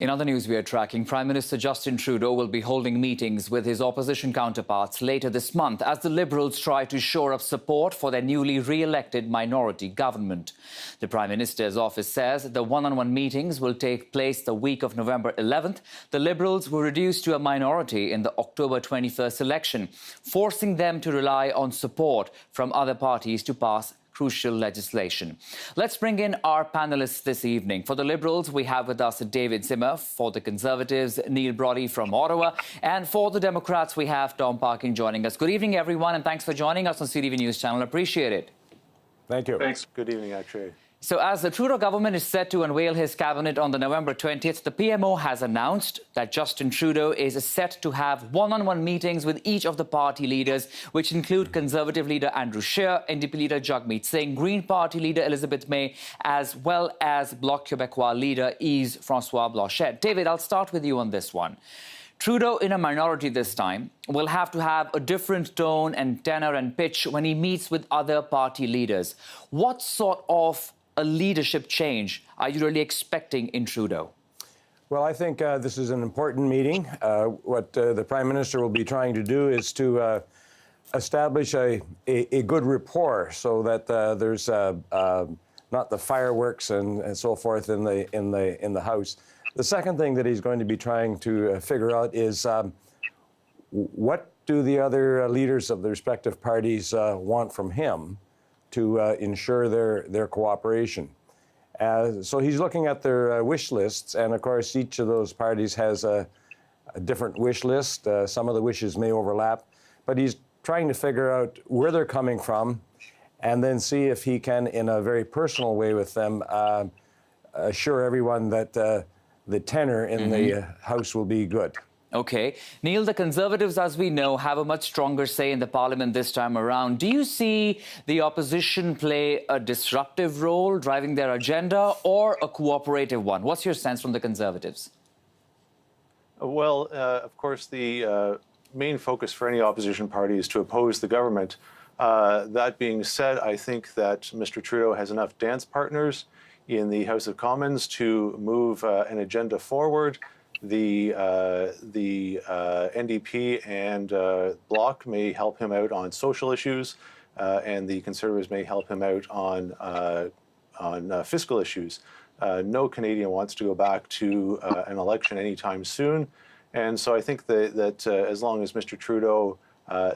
In other news we are tracking, Prime Minister Justin Trudeau will be holding meetings with his opposition counterparts later this month as the Liberals try to shore up support for their newly re-elected minority government. The Prime Minister's office says the one-on-one meetings will take place the week of November 11th. The Liberals were reduced to a minority in the October 21st election, forcing them to rely on support from other parties to pass crucial legislation. Let's bring in our panellists this evening. For the Liberals, we have with us David Zimmer. For the Conservatives, Neil Brodie from Ottawa. And for the Democrats, we have Tom Parkin joining us. Good evening, everyone, and thanks for joining us on CTV News Channel. Appreciate it. Thank you. Thanks. Good evening, Akshay. So as the Trudeau government is set to unveil his cabinet on the November 20th, the PMO has announced that Justin Trudeau is set to have one-on-one meetings with each of the party leaders, which include Conservative leader Andrew Scheer, NDP leader Jagmeet Singh, Green Party leader Elizabeth May, as well as Bloc Québécois leader Yves-François Blanchet. David, I'll start with you on this one. Trudeau, in a minority this time, will have to have a different tone and tenor and pitch when he meets with other party leaders. What sort of a leadership change are you really expecting in Trudeau? Well, I think this is an important meeting. What the Prime Minister will be trying to do is to establish a good rapport so that there's not the fireworks and so forth in the House. The second thing that he's going to be trying to figure out is what do the other leaders of the respective parties want from him to ensure their cooperation. So he's looking at their wish lists, and of course each of those parties has a different wish list. Some of the wishes may overlap, but he's trying to figure out where they're coming from and then see if he can, in a very personal way with them, assure everyone that the tenor in the House will be good. OK. Neil, the Conservatives, as we know, have a much stronger say in the Parliament this time around. Do you see the opposition play a disruptive role, driving their agenda, or a cooperative one? What's your sense from the Conservatives? Well, of course, the main focus for any opposition party is to oppose the government. That being said, I think that Mr. Trudeau has enough dance partners in the House of Commons to move an agenda forward. The NDP and Bloc may help him out on social issues, and the Conservatives may help him out on fiscal issues. No Canadian wants to go back to an election anytime soon, and so I think that as long as Mr. Trudeau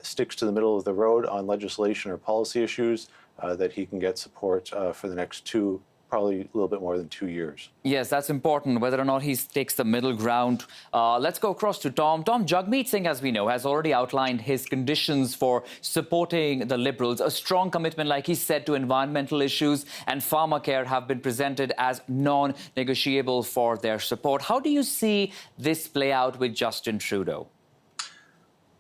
sticks to the middle of the road on legislation or policy issues, that he can get support for the next probably a little bit more than 2 years. Yes, that's important, whether or not he takes the middle ground. Let's go across to Tom. Tom, Jagmeet Singh, as we know, has already outlined his conditions for supporting the Liberals. A strong commitment, like he said, to environmental issues and pharmacare have been presented as non-negotiable for their support. How do you see this play out with Justin Trudeau?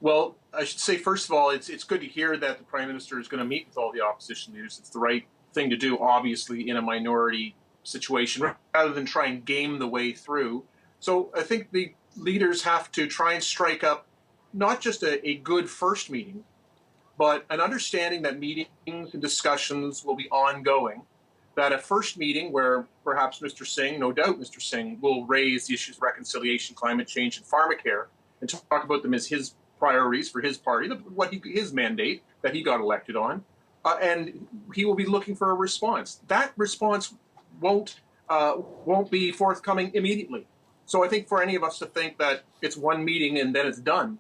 Well, I should say, first of all, it's good to hear that the Prime Minister is going to meet with all the opposition leaders. It's the right thing to do, obviously, in a minority situation, rather than try and game the way through. So I think the leaders have to try and strike up not just a good first meeting, but an understanding that meetings and discussions will be ongoing, that a first meeting where perhaps Mr. Singh, no doubt Mr. Singh, will raise the issues of reconciliation, climate change, and pharmacare, and talk about them as his priorities for his party, his mandate that he got elected on. And he will be looking for a response. That response won't be forthcoming immediately. So I think for any of us to think that it's one meeting and then it's done,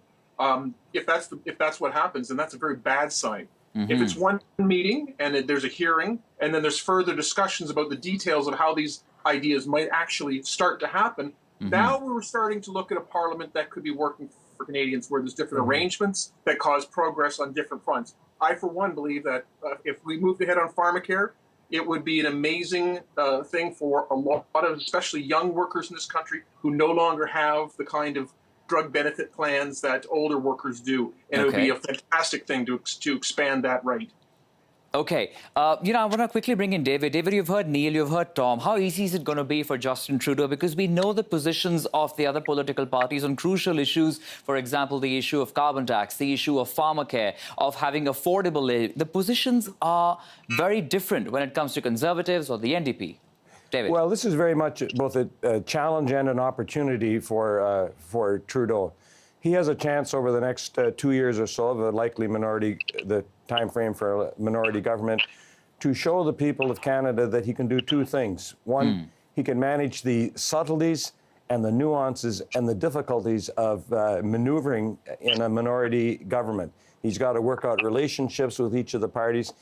if that's what happens, then that's a very bad sign. If it's one meeting and there's a hearing and then there's further discussions about the details of how these ideas might actually start to happen, now we're starting to look at a parliament that could be working for Canadians, where there's different arrangements that cause progress on different fronts. I, for one, believe that if we moved ahead on pharmacare, it would be an amazing thing for a lot of, especially young workers in this country, who no longer have the kind of drug benefit plans that older workers do. And it would be a fantastic thing to expand that right. OK. I want to quickly bring in David. David, you've heard Neil, you've heard Tom. How easy is it going to be for Justin Trudeau? Because we know the positions of the other political parties on crucial issues. For example, the issue of carbon tax, the issue of pharmacare, of having affordable aid. The positions are very different when it comes to Conservatives or the NDP. David. Well, this is very much both a challenge and an opportunity for Trudeau. He has a chance over the next 2 years or so of a likely the time frame for a minority government, to show the people of Canada that he can do two things. One, he can manage the subtleties and the nuances and the difficulties of maneuvering in a minority government. He's got to work out relationships with each of the parties.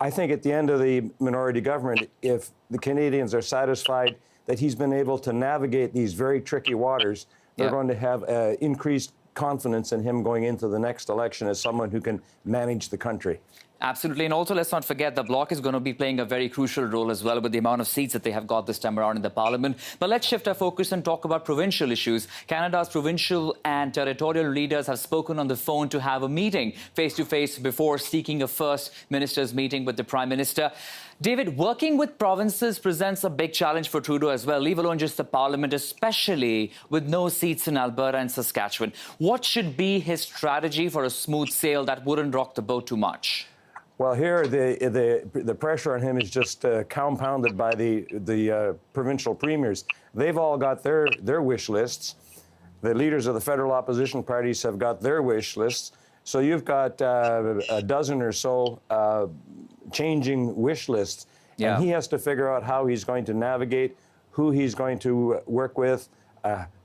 I think at the end of the minority government, if the Canadians are satisfied that he's been able to navigate these very tricky waters, they're going to have increased confidence in him going into the next election as someone who can manage the country. Absolutely. And also, let's not forget, the Bloc is going to be playing a very crucial role as well with the amount of seats that they have got this time around in the Parliament. But let's shift our focus and talk about provincial issues. Canada's provincial and territorial leaders have spoken on the phone to have a meeting face-to-face before seeking a first minister's meeting with the Prime Minister. David, working with provinces presents a big challenge for Trudeau as well, leave alone just the Parliament, especially with no seats in Alberta and Saskatchewan. What should be his strategy for a smooth sail that wouldn't rock the boat too much? Well, here the pressure on him is just compounded by the provincial premiers. They've all got their wish lists. The leaders of the federal opposition parties have got their wish lists. So you've got a dozen or so changing wish lists, and he has to figure out how he's going to navigate, who he's going to work with,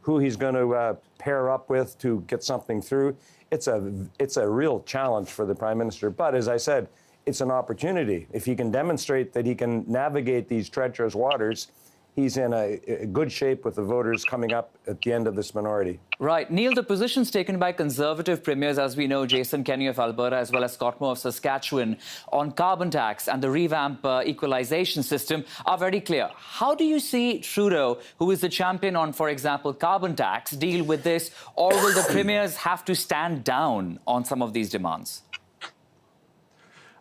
who he's going to pair up with to get something through. It's a real challenge for the Prime Minister. But as I said, it's an opportunity. If he can demonstrate that he can navigate these treacherous waters, he's in a good shape with the voters coming up at the end of this minority. Right. Neil, the positions taken by Conservative premiers, as we know, Jason Kenney of Alberta as well as Scott Moe of Saskatchewan, on carbon tax and the revamp equalization system are very clear. How do you see Trudeau, who is the champion on, for example, carbon tax, deal with this? Or will the premiers have to stand down on some of these demands?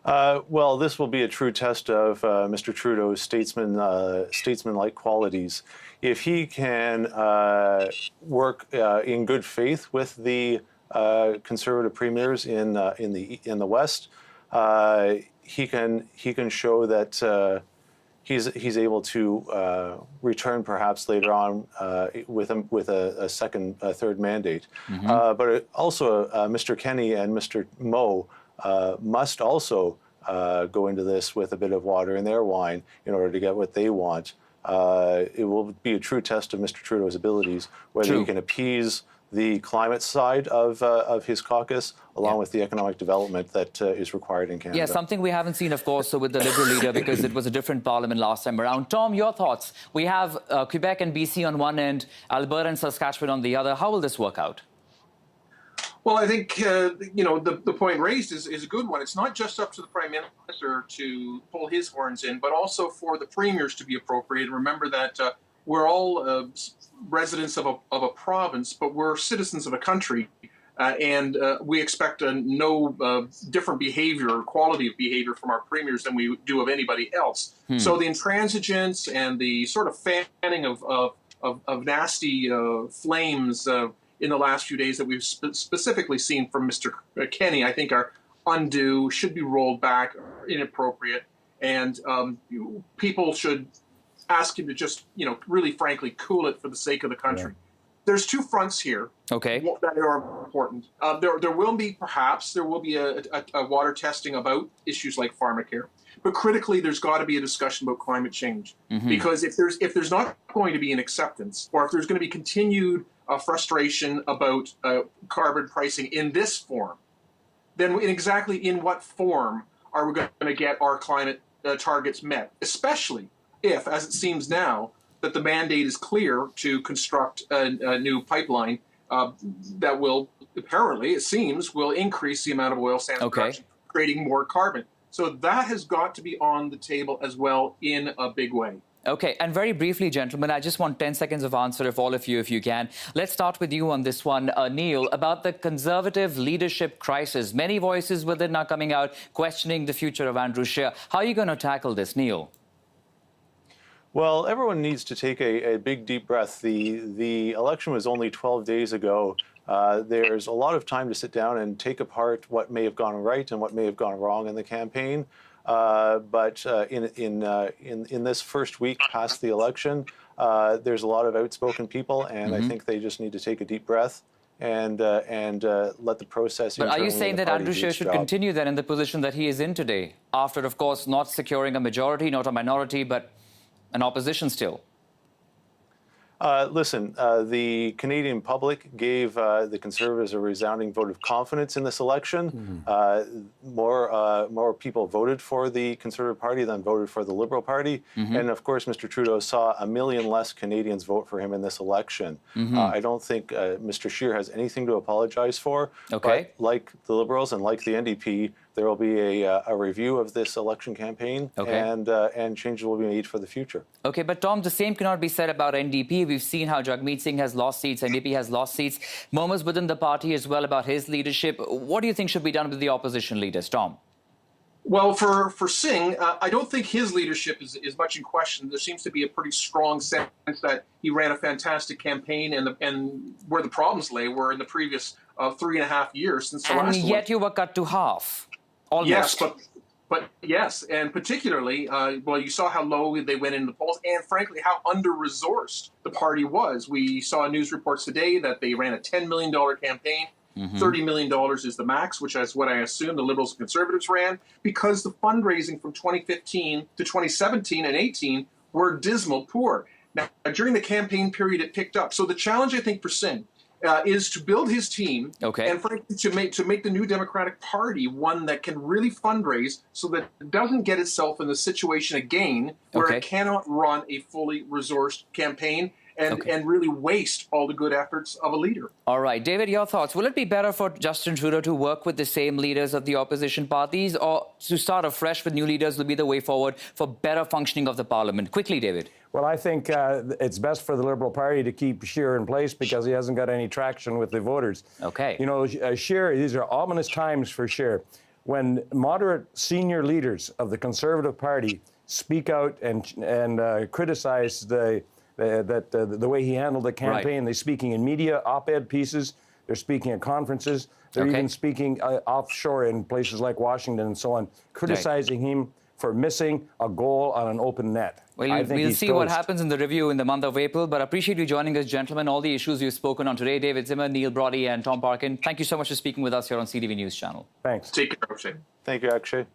Well, this will be a true test of Mr. Trudeau's statesman-like qualities. If he can work in good faith with the Conservative premiers in the West, he can show that he's able to return perhaps later on with a third mandate. But also, Mr. Kenney and Mr. Moe must also go into this with a bit of water in their wine in order to get what they want. It will be a true test of Mr. Trudeau's abilities, whether he can appease the climate side of his caucus, along with the economic development that is required in Canada. Yeah, something we haven't seen, of course, with the Liberal leader, because it was a different parliament last time around. Tom, your thoughts? We have Quebec and BC on one end, Alberta and Saskatchewan on the other. How will this work out? Well, I think, the point raised is a good one. It's not just up to the Prime Minister to pull his horns in, but also for the premiers to be appropriate. Remember that we're all residents of a province, but we're citizens of a country, and we expect no different behavior or quality of behavior from our premiers than we do of anybody else. So the intransigence and the sort of fanning of nasty flames in the last few days that we've specifically seen from Mr. Kenney, I think are undue, should be rolled back, are inappropriate, and people should ask him to just, really frankly, cool it for the sake of the country. Yeah. There's two fronts here that are important. There will be a water testing about issues like pharmacare, but critically, there's got to be a discussion about climate change, because if there's not going to be an acceptance, or if there's going to be continued frustration about carbon pricing in this form, then exactly in what form are we going to get our climate targets met, especially if, as it seems now, that the mandate is clear to construct a new pipeline that will, apparently, it seems, will increase the amount of oil sands production, creating more carbon. So that has got to be on the table as well in a big way. Okay, and very briefly, gentlemen, I just want 10 seconds of answer, if all of you, if you can. Let's start with you on this one, Neil, about the Conservative leadership crisis. Many voices within are coming out questioning the future of Andrew Scheer. How are you going to tackle this, Neil? Well, everyone needs to take a big, deep breath. The election was only 12 days ago. There's a lot of time to sit down and take apart what may have gone right and what may have gone wrong in the campaign. But in this first week past the election, there's a lot of outspoken people, and I think they just need to take a deep breath and let the process. But are you saying that Andrew Scheer should continue then in the position that he is in today, after, of course, not securing a majority, not a minority, but an opposition still? Listen, the Canadian public gave the Conservatives a resounding vote of confidence in this election. More people voted for the Conservative Party than voted for the Liberal Party. And of course, Mr. Trudeau saw 1 million less Canadians vote for him in this election. I don't think Mr. Scheer has anything to apologize for. Okay. But like the Liberals and like the NDP, there will be a review of this election campaign, and changes will be made for the future. Okay, but Tom, the same cannot be said about NDP. We've seen how Jagmeet Singh has lost seats, NDP has lost seats. Murmurs within the party as well about his leadership. What do you think should be done with the opposition leaders, Tom? Well, for Singh, I don't think his leadership is much in question. There seems to be a pretty strong sense that he ran a fantastic campaign, and where the problems lay were in the previous 3.5 years since the last election. And yet you were cut to half. Almost. Yes, but yes, and particularly, well, you saw how low they went in the polls, and frankly, how under-resourced the party was. We saw news reports today that they ran a $10 million campaign. $30 million is the max, which is what I assume the Liberals and Conservatives ran, because the fundraising from 2015 to 2017 and 18 were dismal poor. Now, during the campaign period, it picked up. So the challenge, I think, for Singh is to build his team, and frankly, to make the New Democratic Party one that can really fundraise, so that it doesn't get itself in the situation again where it cannot run a fully resourced campaign and really waste all the good efforts of a leader. All right, David, your thoughts. Will it be better for Justin Trudeau to work with the same leaders of the opposition parties, or to start afresh with new leaders will be the way forward for better functioning of the Parliament? Quickly, David. Well, I think it's best for the Liberal Party to keep Scheer in place because he hasn't got any traction with the voters. Okay. You know, Scheer, these are ominous times for Scheer. When moderate senior leaders of the Conservative Party speak out and criticize the way he handled the campaign, they're speaking in media, op-ed pieces, they're speaking at conferences, they're even speaking offshore in places like Washington and so on, criticizing him for missing a goal on an open net. Well, we'll see what happens in the review in the month of April, but I appreciate you joining us, gentlemen. All the issues you've spoken on today, David Zimmer, Neil Brodie and Tom Parkin. Thank you so much for speaking with us here on CTV News Channel. Thanks. Take care, Akshay. Thank you, Akshay.